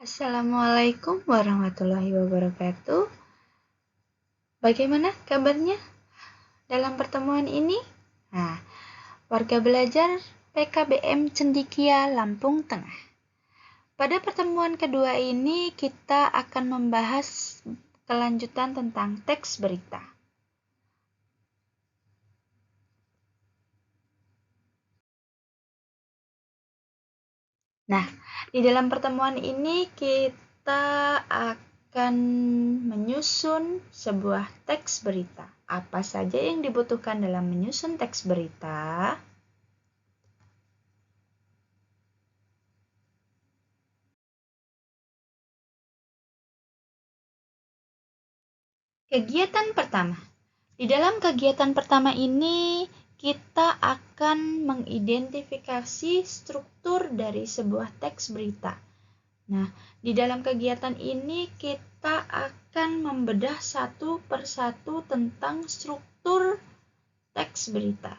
Assalamualaikum warahmatullahi wabarakatuh. Bagaimana kabarnya dalam pertemuan ini? Nah, warga belajar PKBM Cendikia Lampung Tengah. Pada pertemuan kedua ini kita akan membahas kelanjutan tentang teks berita. Nah, di dalam pertemuan ini kita akan menyusun sebuah teks berita. Apa saja yang dibutuhkan dalam menyusun teks berita? Kegiatan pertama. Di dalam kegiatan pertama ini, kita akan mengidentifikasi struktur dari sebuah teks berita. Nah, di dalam kegiatan ini kita akan membedah satu persatu tentang struktur teks berita.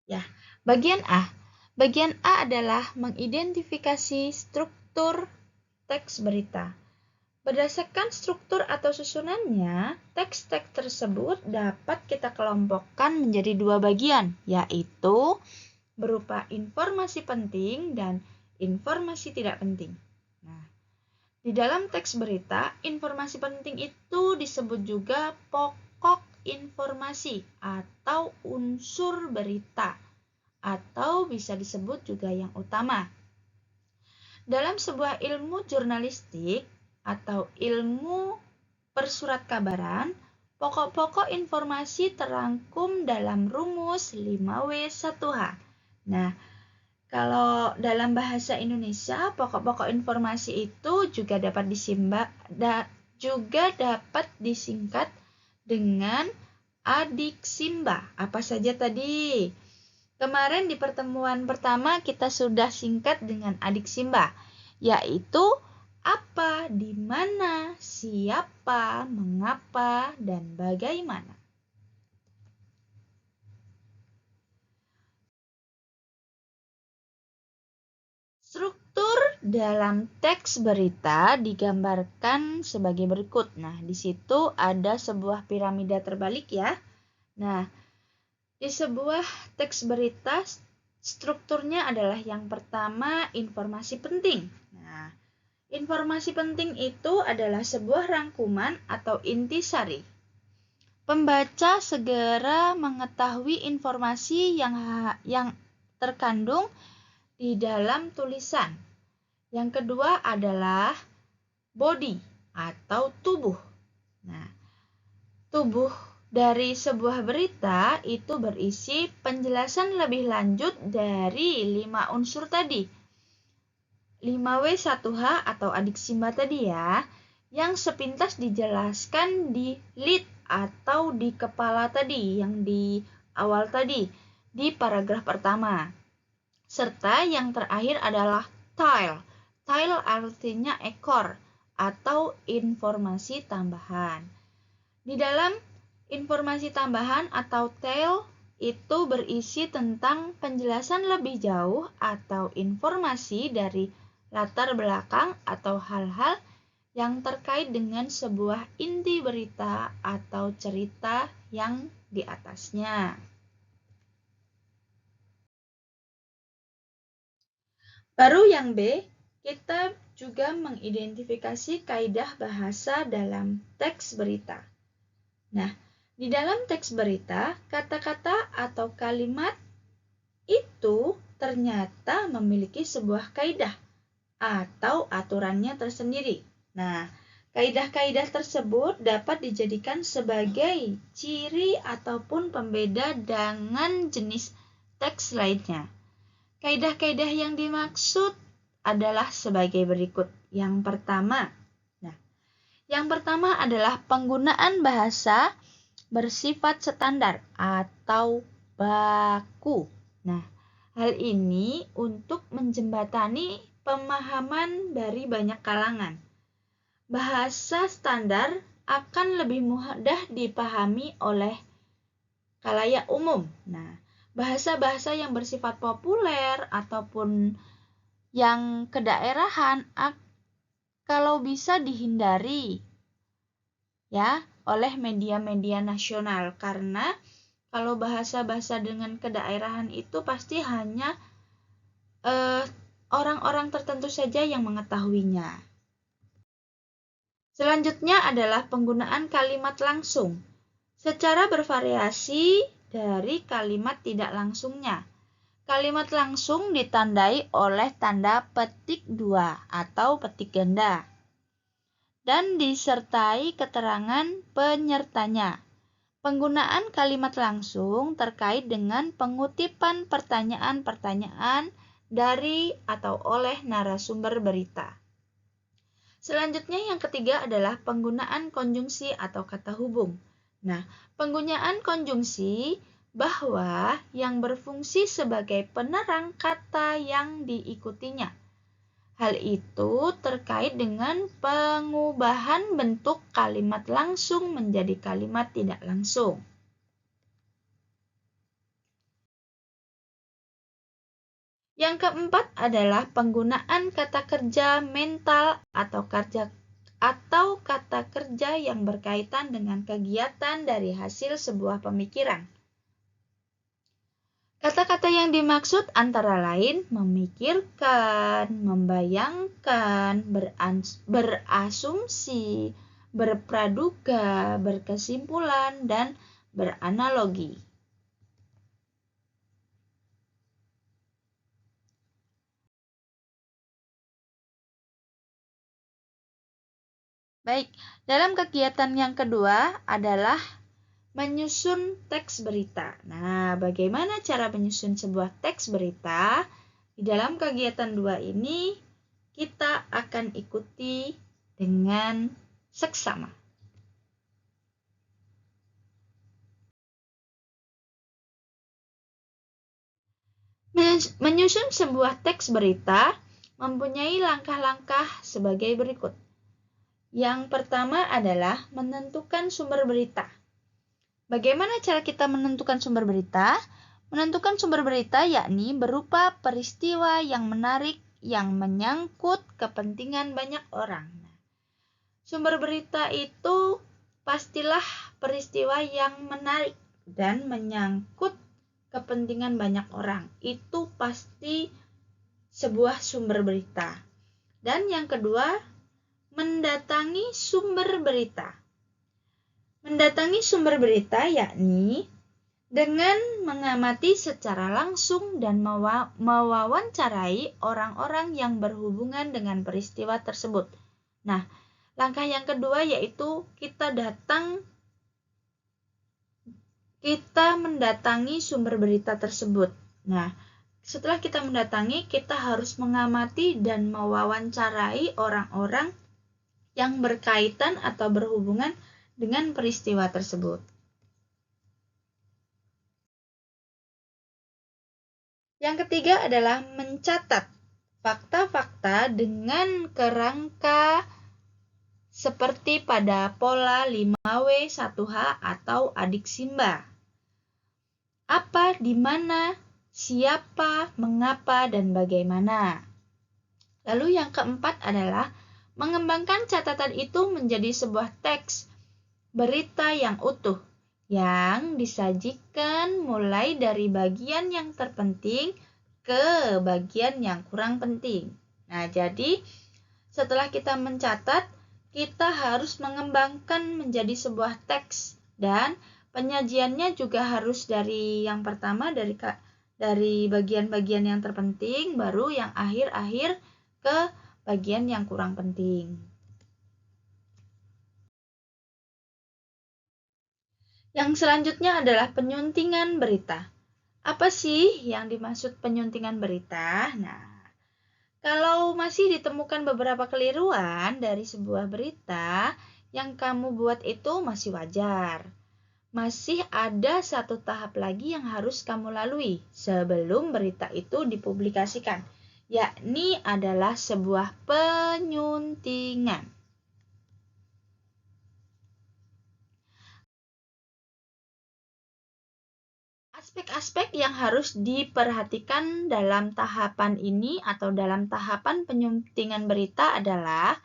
Ya, bagian A. Bagian A adalah mengidentifikasi struktur teks berita. Berdasarkan struktur atau susunannya, teks-teks tersebut dapat kita kelompokkan menjadi dua bagian, yaitu berupa informasi penting dan informasi tidak penting. Nah, di dalam teks berita, informasi penting itu disebut juga pokok informasi atau unsur berita, atau bisa disebut juga yang utama. Dalam sebuah ilmu jurnalistik atau ilmu persurat kabaran, pokok-pokok informasi terangkum dalam rumus 5W1H. Nah, kalau dalam bahasa Indonesia, pokok-pokok informasi itu juga dapat disingkat dengan adiksimba. Apa saja tadi? Kemarin di pertemuan pertama kita sudah singkat dengan adiksimba, yaitu apa, di mana, siapa, mengapa, dan bagaimana. Struktur dalam teks berita digambarkan sebagai berikut. Nah, di situ ada sebuah piramida terbalik ya. Nah, di sebuah teks berita strukturnya adalah yang pertama informasi penting. Nah, informasi penting itu adalah sebuah rangkuman atau intisari. Pembaca segera mengetahui informasi yang terkandung di dalam tulisan. Yang kedua adalah body atau tubuh. Nah, tubuh dari sebuah berita itu berisi penjelasan lebih lanjut dari 5 unsur tadi. 5W1H atau adiksimba tadi ya, yang sepintas dijelaskan di lead atau di kepala tadi, yang di awal tadi, di paragraf pertama. Serta yang terakhir adalah tail. Tail artinya ekor atau informasi tambahan. Di dalam informasi tambahan atau tail itu berisi tentang penjelasan lebih jauh atau informasi dari latar belakang atau hal-hal yang terkait dengan sebuah inti berita atau cerita yang di atasnya. Baru yang B, kita juga mengidentifikasi kaidah bahasa dalam teks berita. Nah, di dalam teks berita, kata-kata atau kalimat itu ternyata memiliki sebuah kaidah atau aturannya tersendiri. Nah, kaidah-kaidah tersebut dapat dijadikan sebagai ciri ataupun pembeda dengan jenis teks lainnya. Kaidah-kaidah yang dimaksud adalah sebagai berikut. Yang pertama adalah penggunaan bahasa bersifat standar atau baku. Nah, hal ini untuk menjembatani pemahaman dari banyak kalangan. Bahasa standar akan lebih mudah dipahami oleh khalayak umum. Nah, bahasa-bahasa yang bersifat populer ataupun yang kedaerahan kalau bisa dihindari ya oleh media-media nasional, karena kalau bahasa-bahasa dengan kedaerahan itu pasti hanya orang-orang tertentu saja yang mengetahuinya. Selanjutnya adalah penggunaan kalimat langsung secara bervariasi dari kalimat tidak langsungnya. Kalimat langsung ditandai oleh tanda petik 2 atau petik ganda dan disertai keterangan penyertanya. Penggunaan kalimat langsung terkait dengan pengutipan pertanyaan-pertanyaan dari atau oleh narasumber berita. Selanjutnya yang ketiga adalah penggunaan konjungsi atau kata hubung. Nah, penggunaan konjungsi bahwa yang berfungsi sebagai penerang kata yang diikutinya. Hal itu terkait dengan pengubahan bentuk kalimat langsung menjadi kalimat tidak langsung. Yang keempat adalah penggunaan kata kerja mental atau kata kerja yang berkaitan dengan kegiatan dari hasil sebuah pemikiran. Kata-kata yang dimaksud antara lain memikirkan, membayangkan, berasumsi, berpraduga, berkesimpulan, dan beranalogi. Baik, dalam kegiatan yang kedua adalah menyusun teks berita. Nah, bagaimana cara menyusun sebuah teks berita? Di dalam kegiatan 2 ini, kita akan ikuti dengan seksama. Menyusun sebuah teks berita mempunyai langkah-langkah sebagai berikut. Yang pertama adalah menentukan sumber berita. Bagaimana cara kita menentukan sumber berita? Menentukan sumber berita yakni berupa peristiwa yang menarik yang menyangkut kepentingan banyak orang. Sumber berita itu pastilah peristiwa yang menarik dan menyangkut kepentingan banyak orang. Itu pasti sebuah sumber berita. Dan yang kedua, mendatangi sumber berita. Mendatangi sumber berita yakni dengan mengamati secara langsung dan mewawancarai orang-orang yang berhubungan dengan peristiwa tersebut. Nah, langkah yang kedua yaitu kita mendatangi sumber berita tersebut. Nah, setelah kita mendatangi, kita harus mengamati dan mewawancarai orang-orang yang berkaitan atau berhubungan dengan peristiwa tersebut. Yang ketiga adalah mencatat fakta-fakta dengan kerangka seperti pada pola 5W1H atau adik Simba. Apa, di mana, siapa, mengapa, dan bagaimana. Lalu yang keempat adalah mengembangkan catatan itu menjadi sebuah teks berita yang utuh yang disajikan mulai dari bagian yang terpenting ke bagian yang kurang penting. Nah, jadi setelah kita mencatat, kita harus mengembangkan menjadi sebuah teks dan penyajiannya juga harus dari yang pertama dari bagian-bagian yang terpenting, baru yang akhir-akhir ke bagian yang kurang penting. Yang selanjutnya adalah penyuntingan berita. Apa sih yang dimaksud penyuntingan berita? Nah, kalau masih ditemukan beberapa keliruan dari sebuah berita, yang kamu buat itu masih wajar. Masih ada satu tahap lagi yang harus kamu lalui sebelum berita itu dipublikasikan, yakni adalah sebuah penyuntingan. Aspek-aspek yang harus diperhatikan dalam tahapan ini atau dalam tahapan penyuntingan berita adalah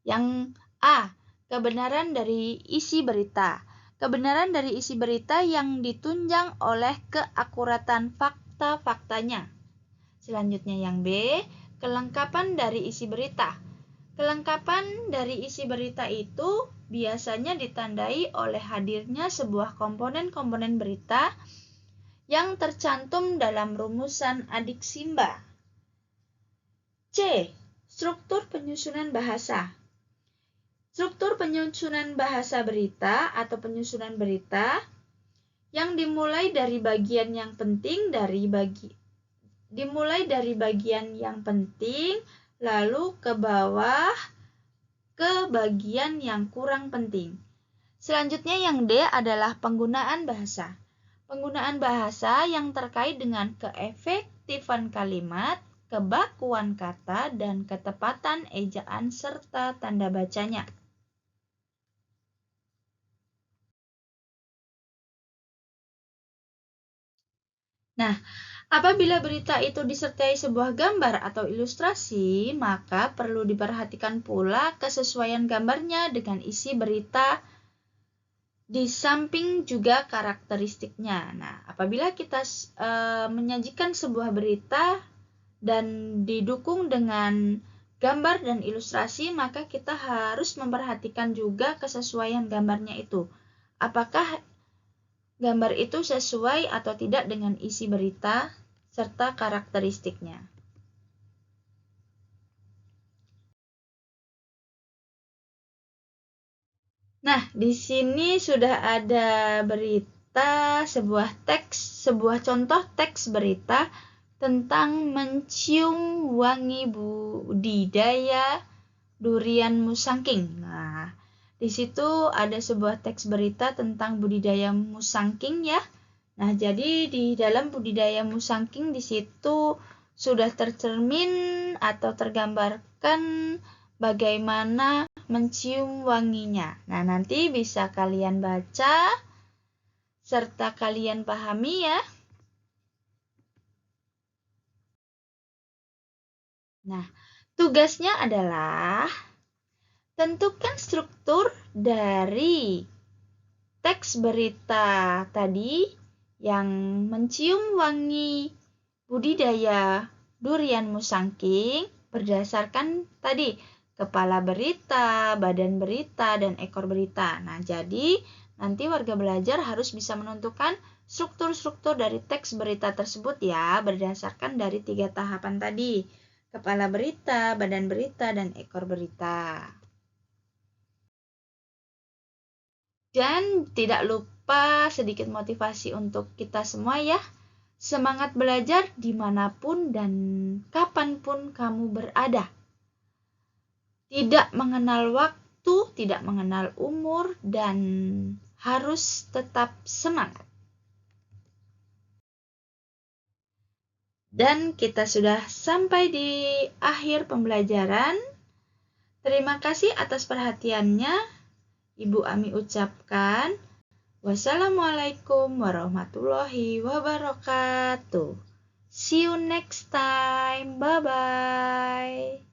yang A. Kebenaran dari isi berita. Kebenaran dari isi berita yang ditunjang oleh keakuratan fakta-faktanya. Selanjutnya yang B. Kelengkapan dari isi berita. Kelengkapan dari isi berita itu biasanya ditandai oleh hadirnya sebuah komponen-komponen berita yang tercantum dalam rumusan adik Simba. C. Struktur penyusunan bahasa. Struktur penyusunan bahasa berita atau penyusunan berita yang dimulai dari bagian yang penting lalu ke bawah ke bagian yang kurang penting. Selanjutnya yang D adalah penggunaan bahasa. Penggunaan bahasa yang terkait dengan keefektifan kalimat, kebakuan kata, dan ketepatan ejaan serta tanda bacanya. Nah, apabila berita itu disertai sebuah gambar atau ilustrasi, maka perlu diperhatikan pula kesesuaian gambarnya dengan isi berita di samping juga karakteristiknya. Nah, apabila kita menyajikan sebuah berita dan didukung dengan gambar dan ilustrasi, maka kita harus memperhatikan juga kesesuaian gambarnya itu. Apakah gambar itu sesuai atau tidak dengan isi berita serta karakteristiknya. Nah, di sini sudah ada berita, sebuah contoh teks berita tentang mencium wangi budidaya durian musangking. Nah, di situ ada sebuah teks berita tentang budidaya musangking ya. Nah, jadi di dalam budidaya musangking di situ sudah tercermin atau tergambarkan bagaimana mencium wanginya. Nah, nanti bisa kalian baca serta kalian pahami ya. Nah, tugasnya adalah tentukan struktur dari teks berita tadi yang mencium wangi budidaya durian musangking berdasarkan tadi kepala berita, badan berita, dan ekor berita. Nah, jadi nanti warga belajar harus bisa menentukan struktur-struktur dari teks berita tersebut ya, berdasarkan dari 3 tahapan tadi. Kepala berita, badan berita, dan ekor berita. Dan tidak lupa sedikit motivasi untuk kita semua ya. Semangat belajar dimanapun dan kapanpun kamu berada. Tidak mengenal waktu, tidak mengenal umur, dan harus tetap semangat. Dan kita sudah sampai di akhir pembelajaran. Terima kasih atas perhatiannya. Ibu Ami ucapkan, wassalamualaikum warahmatullahi wabarakatuh. See you next time. Bye-bye.